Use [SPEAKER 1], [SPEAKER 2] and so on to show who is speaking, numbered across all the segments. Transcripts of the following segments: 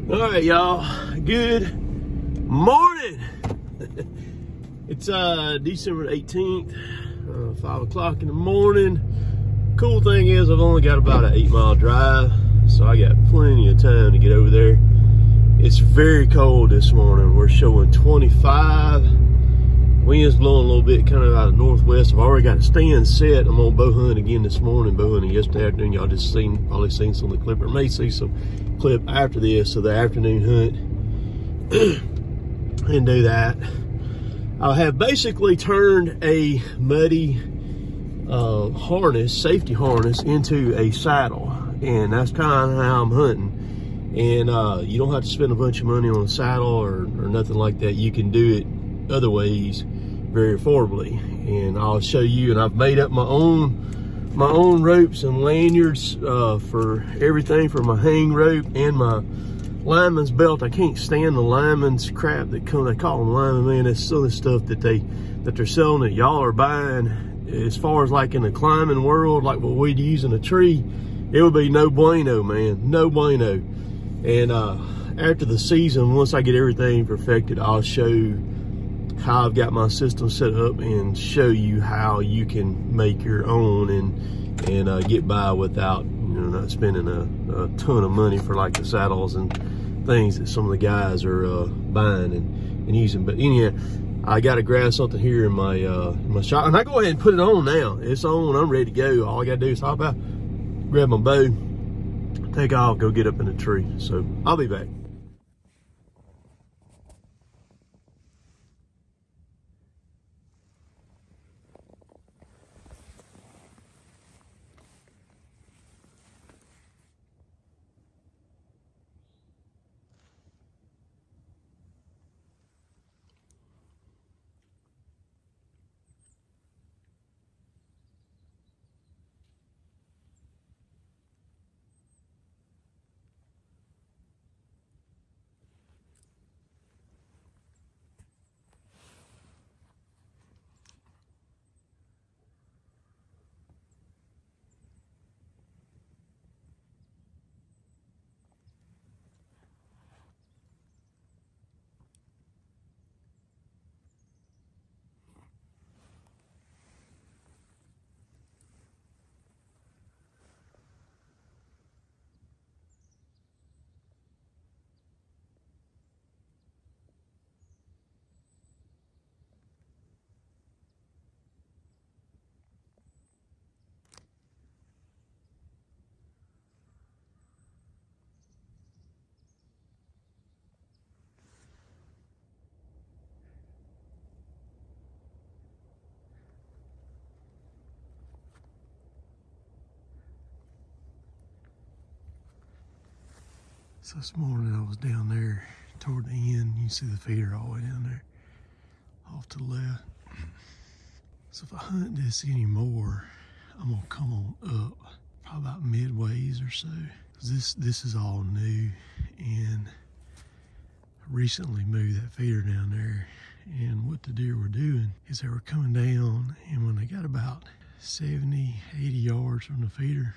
[SPEAKER 1] All right, y'all. Good morning. It's December 18th, 5 o'clock in the morning. Cool thing is I've only got about an 8-mile drive, so I got plenty of time to get over there. It's very cold this morning. We're showing 25. Wind's blowing a little bit, kind of out of northwest. I've already got a stand set. I'm on bow hunting again this morning, bow hunting yesterday afternoon. Y'all just probably seen some of the clip, or may see some clip after this of the afternoon hunt and do that. I have basically turned a muddy safety harness into a saddle, and that's kind of how I'm hunting. And you don't have to spend a bunch of money on a saddle or nothing like that. You can do it other ways very affordably, and I'll show you. And I've made up my own ropes and lanyards for everything, for my hang rope and my lineman's belt. I can't stand the lineman's crap that they call them lineman, man. That's some of the stuff that they're selling that y'all are buying. As far as like in the climbing world, like what we'd use in a tree, it would be no bueno, man, no bueno. And after the season, once I get everything perfected, I'll show how I've got my system set up and show you how you can make your own and get by without, not spending a ton of money for like the saddles and things that some of the guys are buying and using. But anyhow, I got to grab something here in my shop, and I go ahead and put it on now. It's on. I'm ready to go. All I got to do is hop out, grab my bow, take off, go get up in the tree. So I'll be back. So this morning I was down there toward the end. You can see the feeder all the way down there off to the left. So if I hunt this anymore, I'm gonna come on up probably about midways or so. This is all new, and I recently moved that feeder down there. And what the deer were doing is they were coming down, and when they got about 70, 80 yards from the feeder,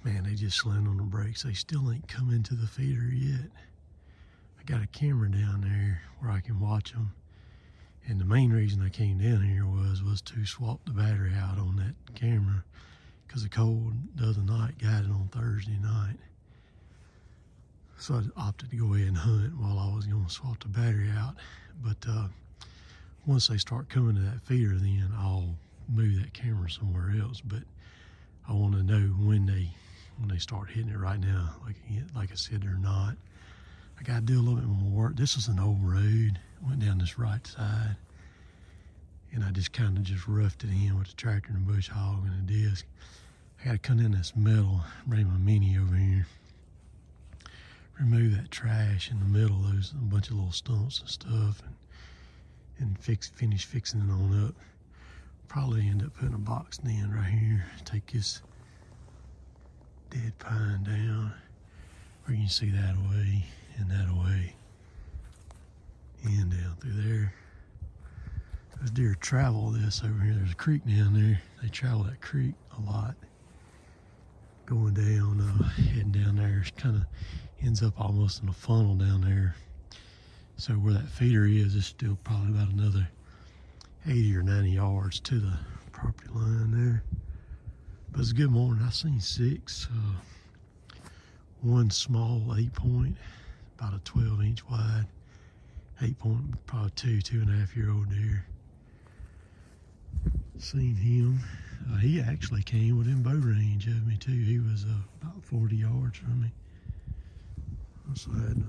[SPEAKER 1] man, they just slammed on the brakes. They still ain't come into the feeder yet. I got a camera down there where I can watch them. And the main reason I came down here was to swap the battery out on that camera, because the cold the other night got it on Thursday night. So I opted to go ahead and hunt while I was going to swap the battery out. But once they start coming to that feeder, then I'll move that camera somewhere else. But I want to know when they start hitting it. Right now, like I said, they're not. I got to do a little bit more work. This is an old road. Went down this right side, and I just kind of roughed it in with the tractor and the bush hog and the disc. I got to come in this metal, bring my mini over here, remove that trash in the middle, those a bunch of little stumps and stuff, and finish fixing it on up. Probably end up putting a box in right here. Take this dead pine down, where you can see that away and that away, and down through there. Those deer travel this over here. There's a creek down there. They travel that creek a lot. Going down, heading down there. It's kind of ends up almost in a funnel down there. So where that feeder is, it's still probably about another 80 or 90 yards to the property line there. But it's a good morning. I seen 6. One small 8-point, about a 12-inch wide. 8-point, probably 2.5-year-old deer. Seen him. He actually came within bow range of me too. He was about 40 yards from me. Also had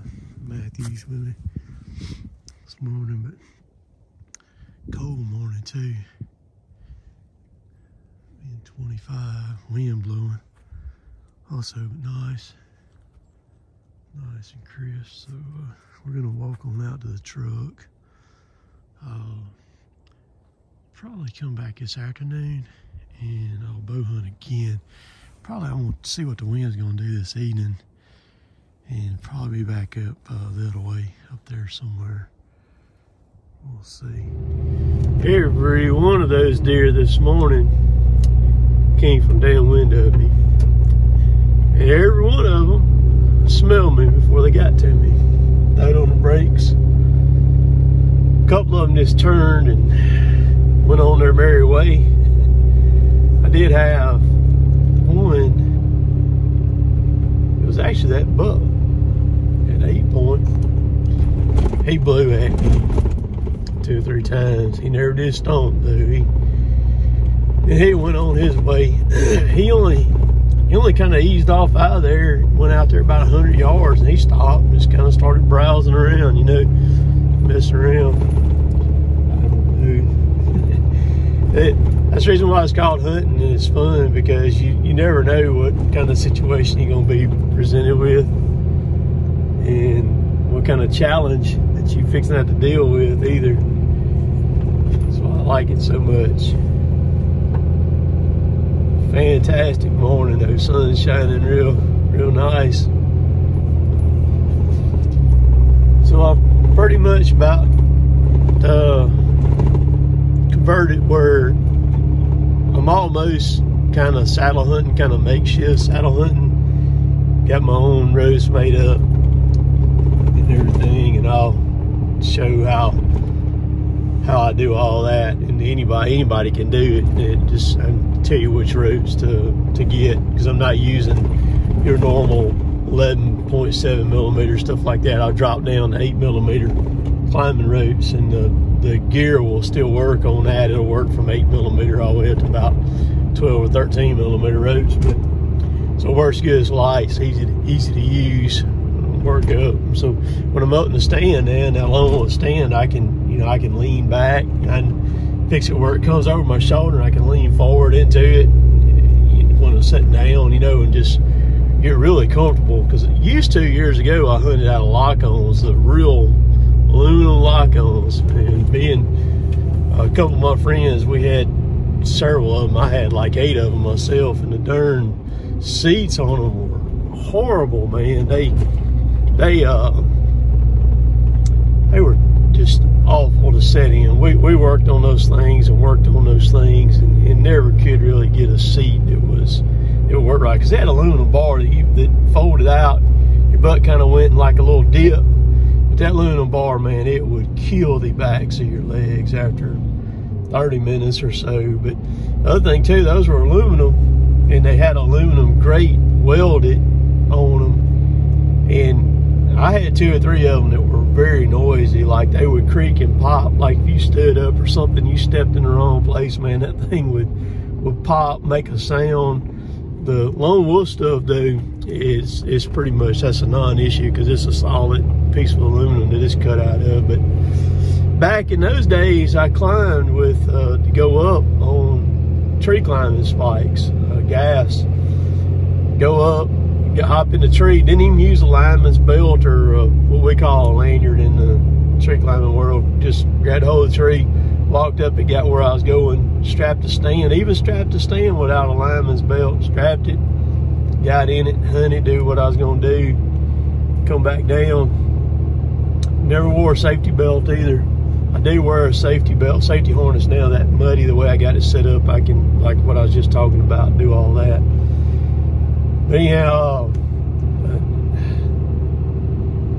[SPEAKER 1] Matthews with me this morning, but cold morning too. Being 25, wind blowing. Also nice and crisp. So we're gonna walk on out to the truck. Probably come back this afternoon and I'll bow hunt again. Probably I want to see what the wind's gonna do this evening, and probably be back up the other way up there somewhere. We'll see. Every one of those deer this morning came from downwind of me, and every one of them smelled me before they got to me. Throwed on the brakes. A couple of them just turned and went on their merry way. I did have one. It was actually that buck at 8-point. He blew at me 2 or 3 times. He never did stomp though. He went on his way. He only kind of eased off out of there, went out there about 100 yards, and he stopped and just kind of started browsing around, you know, messing around. I don't know. That's the reason why it's called hunting, and it's fun, because you never know what kind of situation you're going to be presented with and what kind of challenge that you're fixing to have to deal with either. That's why I like it so much. Fantastic morning though, sun's shining real nice. So I've pretty much about converted where I'm almost kind of saddle hunting, kind of makeshift saddle hunting. Got my own roast made up and everything, and I'll show how I do all that, and anybody can do it. And just I'll tell you which ropes to get, because I'm not using your normal 11.7 millimeter stuff like that. I'll drop down to 8 millimeter climbing ropes, and the gear will still work on that. It'll work from 8 millimeter all the way up to about 12 or 13 millimeter ropes. But so it works good. It's light, it's easy to use, work up. So when I'm up in the stand, and that long stand, I can lean back and fix it where it comes over my shoulder, and I can lean forward into it when I'm sitting down, you know, and just get really comfortable. Because used to, years ago, I hunted out of lock-ons, the real aluminum lock-ons, and being a couple of my friends, we had several of them. I had like 8 of them myself, and the darn seats on them were horrible, man. They were just awful to set in. We worked on those things and never could really get a seat that would work right, because they had an aluminum bar that folded out. Your butt kind of went in like a little dip. But that aluminum bar, man, it would kill the backs of your legs after 30 minutes or so. But the other thing too, those were aluminum, and they had aluminum grate welded on them, and I had 2 or 3 of them that were very noisy. Like they would creak and pop. Like if you stood up or something, you stepped in the wrong place, man, that thing would pop, make a sound. The Lone Wolf stuff though is pretty much, that's a non-issue, because it's a solid piece of aluminum that it's cut out of. But back in those days, I climbed with to go up on tree climbing spikes, gas. Go up, hop in the tree, didn't even use a lineman's belt or what we call a lanyard in the tree climbing world. Just grabbed hold of the tree, walked up and got where I was going, strapped the stand, even strapped the stand without a lineman's belt, strapped it, got in it, hunted, do what I was gonna do, come back down. Never wore a safety belt either. I do wear a safety belt, safety harness now. That muddy, the way I got it set up, I can, like what I was just talking about, do all that. But anyhow,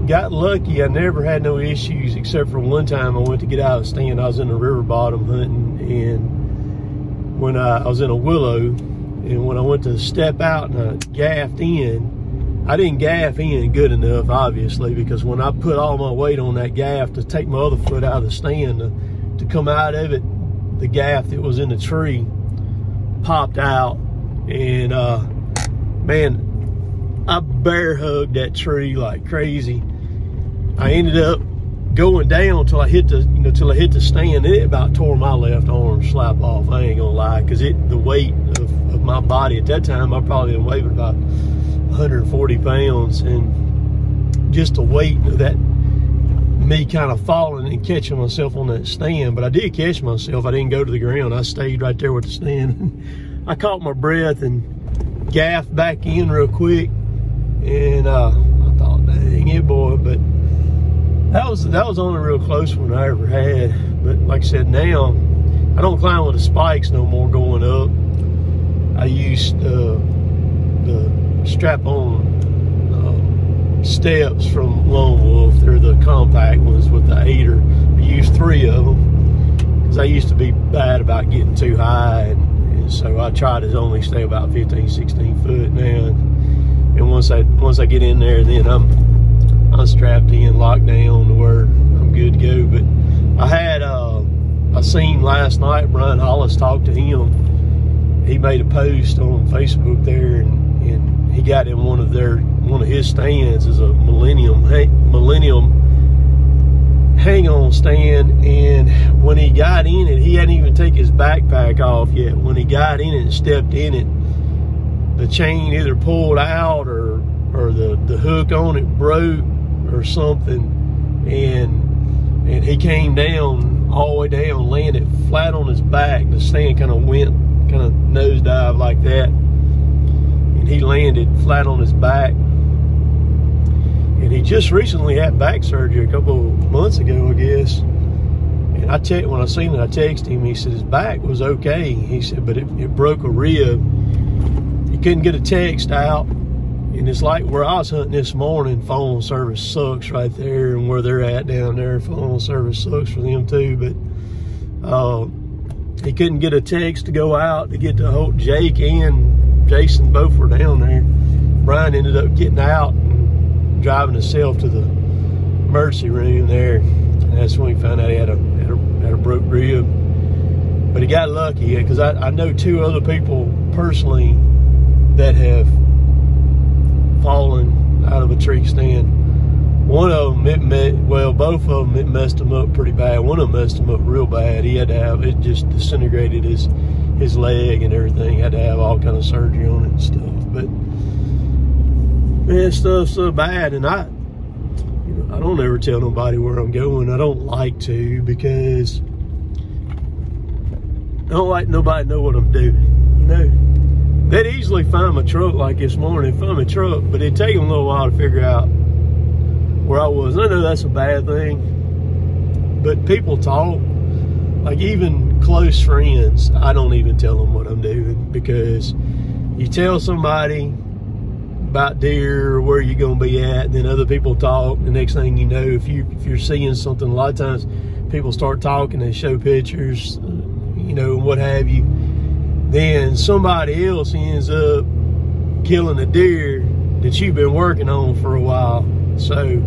[SPEAKER 1] got lucky. I never had no issues except for one time I went to get out of the stand. I was in the river bottom hunting, and when I was in a willow, and when I went to step out and I gaffed in, I didn't gaff in good enough, obviously, because when I put all my weight on that gaff to take my other foot out of the stand to come out of it, the gaff that was in the tree popped out, and man, I bear hugged that tree like crazy. I ended up going down till I hit the stand. It about tore my left arm slap off. I ain't gonna lie, because the weight of my body at that time, I probably weighed about 140 pounds, and just the weight of that, me kind of falling and catching myself on that stand. But I did catch myself. I didn't go to the ground. I stayed right there with the stand. I caught my breath and gaffed back in real quick, and I thought, dang it, boy. But that was the only real close one I ever had. But like I said, now I don't climb with the spikes no more going up. I used the strap-on steps from Lone Wolf. They're the compact ones with the 8er. I used 3 of them because I used to be bad about getting too high, and so I try to only stay about 15, 16 foot now. And once I get in there, then I'm strapped in, locked down to where I'm good to go. But I seen last night Brian Hollis talk to him. He made a post on Facebook there, and he got in one of his stands is a Millennium hang-on stand, and when he got in it, he hadn't even taken his backpack off yet. When he got in it and stepped in it, the chain either pulled out or the hook on it broke or something, and he came down, all the way down, landed flat on his back. The stand kind of nosedive like that, and he landed flat on his back. And he just recently had back surgery a couple months ago, I guess. And when I seen it, I texted him. He said his back was okay. He said, but it broke a rib. He couldn't get a text out. And it's like where I was hunting this morning, phone service sucks right there, and where they're at down there, phone service sucks for them too. But he couldn't get a text to go out to get the whole Jake and Jason both were down there. Brian ended up getting out and driving himself to the emergency room there, and that's when we found out he had a broke rib. But he got lucky, because I know 2 other people personally that have fallen out of a tree stand. One of them, both of them, it messed him up pretty bad. One of them messed him up real bad. He had to have, it just disintegrated his leg and everything. He had to have all kind of surgery on it and stuff. But man, stuff's so bad, and I don't ever tell nobody where I'm going. I don't like to, because I don't like nobody to know what I'm doing, They'd easily find my truck like this morning, find my truck, but it'd take them a little while to figure out where I was. I know that's a bad thing, but people talk, like even close friends, I don't even tell them what I'm doing, because you tell somebody about deer or where you're going to be at, and then other people talk. The next thing you know, if you're seeing something, a lot of times people start talking, they show pictures, and what have you. Then somebody else ends up killing a deer that you've been working on for a while. So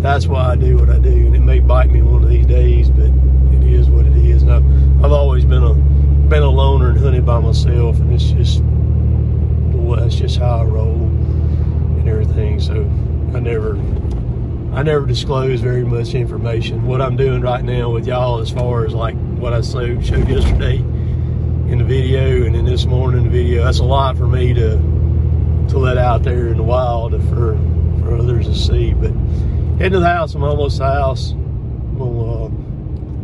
[SPEAKER 1] that's why I do what I do, and it may bite me one of these days, but it is what it is. And I've always been a loner and hunted by myself, and that's just how I roll and everything. So I never disclose very much information. What I'm doing right now with y'all, as far as like what I showed yesterday in the video, and then this morning in the video, that's a lot for me to let out there in the wild for others to see. But heading to the house, I'm almost to the house. I'm gonna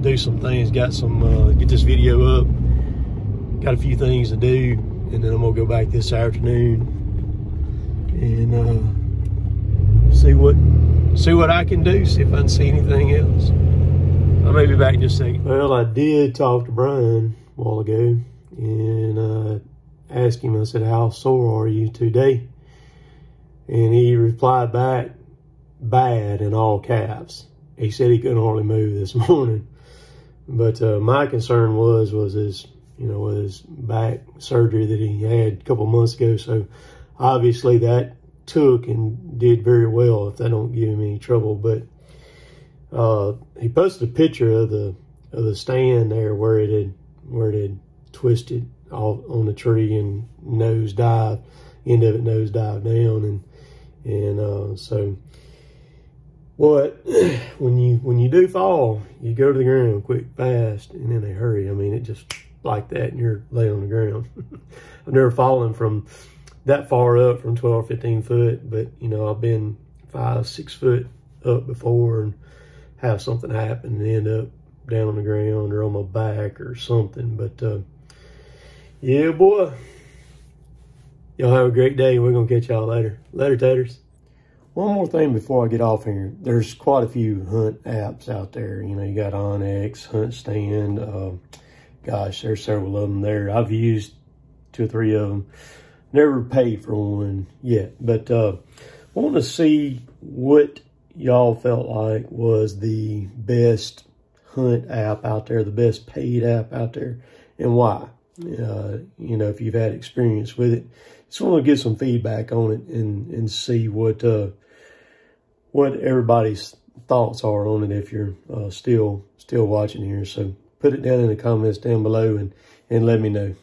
[SPEAKER 1] do some things, get this video up, got a few things to do, and then I'm gonna go back this afternoon and see what I can do, see if I can see anything else. I may be back in just a second. Well, I did talk to Brian a while ago, and asked him, I said, how sore are you today? And he replied back bad in all caps. He said he couldn't hardly move this morning. But my concern was his, you know, with his back surgery that he had a couple months ago. So obviously that took and did very well, if that don't give him any trouble. But he posted a picture of the stand there where it had twisted off on the tree and nosedive, end of it nosedive down, and so what, when you do fall, you go to the ground quick, fast, and in a hurry. I mean, it just like that, and you're laying on the ground. I've never fallen from that far up, from 12 or 15 foot, but you know, I've been 5, 6 foot up before and have something happen and end up down on the ground or on my back or something. But yeah, boy, y'all have a great day. We're gonna catch y'all later. Later, taters. One more thing before I get off here. There's quite a few hunt apps out there. You know, you got onX, Hunt Stand. Gosh, there's several of them there. I've used 2 or 3 of them. Never paid for one yet, but want to see what y'all felt like was the best hunt app out there, the best paid app out there, and why. You know, if you've had experience with it, just want to get some feedback on it and see what everybody's thoughts are on it, if you're still watching here. So put it down in the comments down below and let me know.